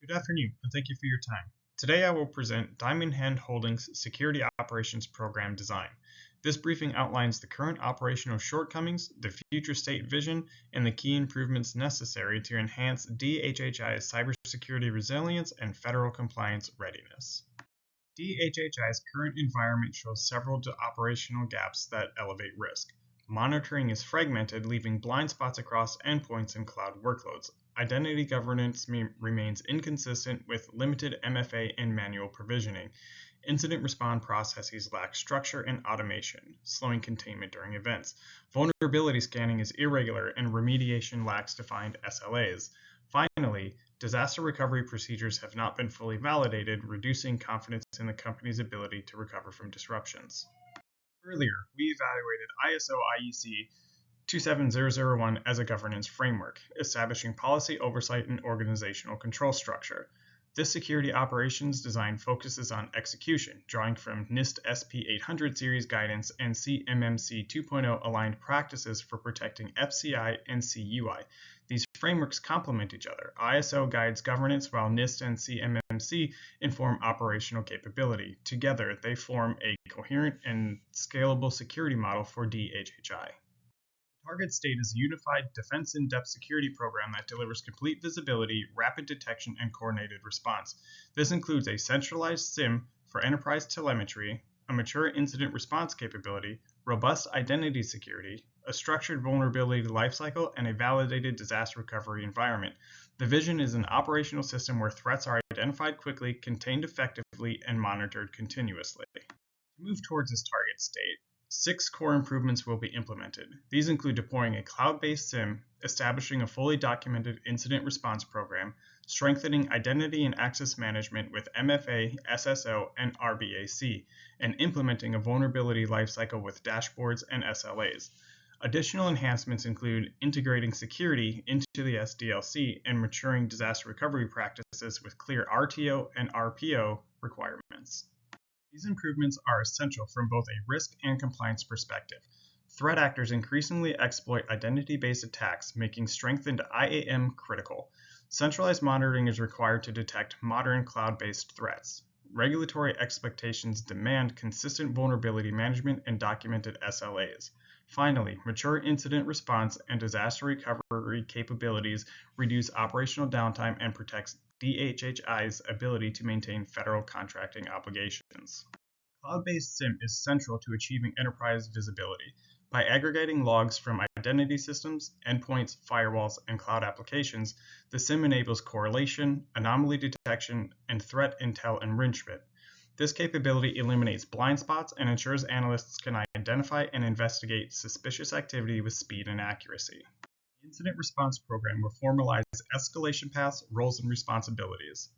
Good afternoon, and thank you for your time. Today I will present Diamond Hand Holdings Security Operations Program Design. This briefing outlines the current operational shortcomings, the future state vision, and the key improvements necessary to enhance DHHI's cybersecurity resilience and federal compliance readiness. DHHI's current environment shows several operational gaps that elevate risk. Monitoring is fragmented, leaving blind spots across endpoints and cloud workloads. Identity governance remains inconsistent with limited MFA and manual provisioning. Incident response processes lack structure and automation, slowing containment during events. Vulnerability scanning is irregular and remediation lacks defined SLAs. Finally, disaster recovery procedures have not been fully validated, reducing confidence in the company's ability to recover from disruptions. Earlier, we evaluated ISO IEC 27001 as a governance framework, establishing policy oversight and organizational control structure. This security operations design focuses on execution, drawing from NIST SP 800 series guidance and CMMC 2.0 aligned practices for protecting FCI and CUI. These frameworks complement each other. ISO guides governance while NIST and CMMC inform operational capability. Together, they form a coherent and scalable security model for DHHI. The target state is a unified defense in-depth security program that delivers complete visibility, rapid detection, and coordinated response. This includes a centralized SIEM for enterprise telemetry, a mature incident response capability, robust identity security, a structured vulnerability lifecycle, and a validated disaster recovery environment. The vision is an operational system where threats are identified quickly, contained effectively, and monitored continuously. To move towards this target state, 6 core improvements will be implemented. These include deploying a cloud-based SIEM, establishing a fully documented incident response program, strengthening identity and access management with MFA, SSO, and RBAC, and implementing a vulnerability lifecycle with dashboards and SLAs. Additional enhancements include integrating security into the SDLC and maturing disaster recovery practices with clear RTO and RPO requirements. These improvements are essential from both a risk and compliance perspective. Threat actors increasingly exploit identity-based attacks, making strengthened IAM critical. Centralized monitoring is required to detect modern cloud-based threats. Regulatory expectations demand consistent vulnerability management and documented SLAs. Finally, mature incident response and disaster recovery capabilities reduce operational downtime and protects DHHI's ability to maintain federal contracting obligations. Cloud-based SIEM is central to achieving enterprise visibility. By aggregating logs from identity systems, endpoints, firewalls, and cloud applications, the SIEM enables correlation, anomaly detection, and threat intel enrichment. This capability eliminates blind spots and ensures analysts can identify and investigate suspicious activity with speed and accuracy. The incident response program will formalize escalation paths, roles, and responsibilities.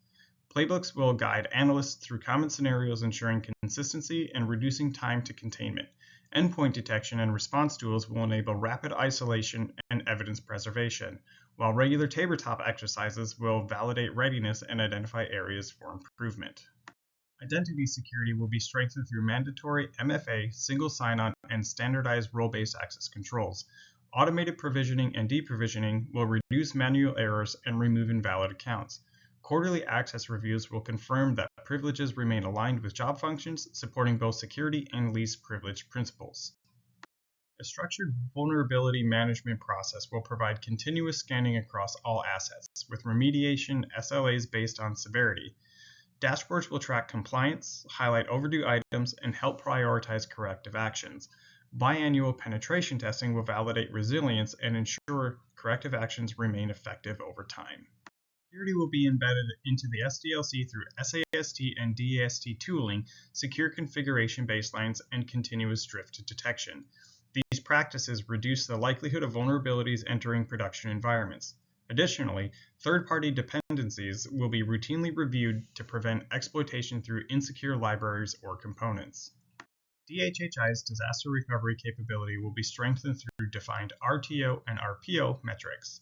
Playbooks will guide analysts through common scenarios, ensuring consistency and reducing time to containment. Endpoint detection and response tools will enable rapid isolation and evidence preservation, while regular tabletop exercises will validate readiness and identify areas for improvement. Identity security will be strengthened through mandatory MFA, single sign-on, and standardized role-based access controls. Automated provisioning and deprovisioning will reduce manual errors and remove invalid accounts. Quarterly access reviews will confirm that privileges remain aligned with job functions, supporting both security and least privilege principles. A structured vulnerability management process will provide continuous scanning across all assets, with remediation SLAs based on severity. Dashboards will track compliance, highlight overdue items, and help prioritize corrective actions. Biannual penetration testing will validate resilience and ensure corrective actions remain effective over time. Security will be embedded into the SDLC through SAST and DAST tooling, secure configuration baselines, and continuous drift detection. These practices reduce the likelihood of vulnerabilities entering production environments. Additionally, third-party dependencies will be routinely reviewed to prevent exploitation through insecure libraries or components. DHHI's disaster recovery capability will be strengthened through defined RTO and RPO metrics,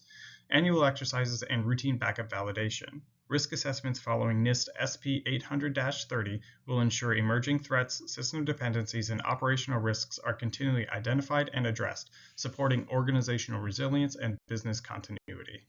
annual exercises, and routine backup validation. Risk assessments following NIST SP 800-30 will ensure emerging threats, system dependencies, and operational risks are continually identified and addressed, supporting organizational resilience and business continuity.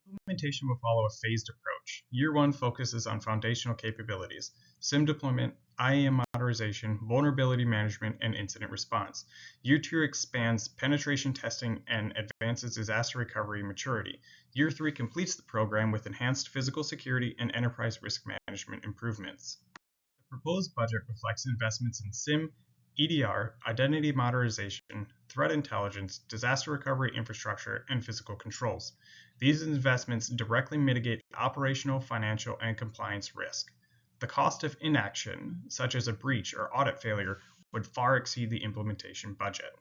Implementation will follow a phased approach. Year 1 focuses on foundational capabilities, SIM deployment, IAM modernization, vulnerability management, and incident response. Year 2 expands penetration testing and advances disaster recovery maturity. Year 3 completes the program with enhanced physical security and enterprise risk management improvements. The proposed budget reflects investments in SIM, EDR, identity modernization, threat intelligence, disaster recovery infrastructure, and physical controls. These investments directly mitigate operational, financial, and compliance risk. The cost of inaction, such as a breach or audit failure, would far exceed the implementation budget.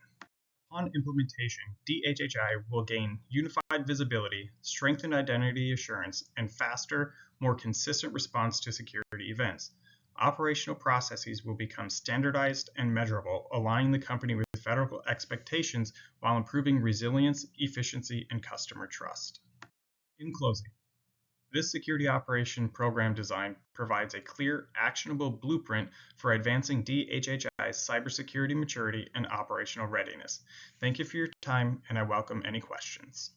Upon implementation, DHHI will gain unified visibility, strengthened identity assurance, and faster, more consistent response to security events. Operational processes will become standardized and measurable, aligning the company with federal expectations while improving resilience, efficiency, and customer trust. In closing, this security operation program design provides a clear, actionable blueprint for advancing DHHI's cybersecurity maturity and operational readiness. Thank you for your time, and I welcome any questions.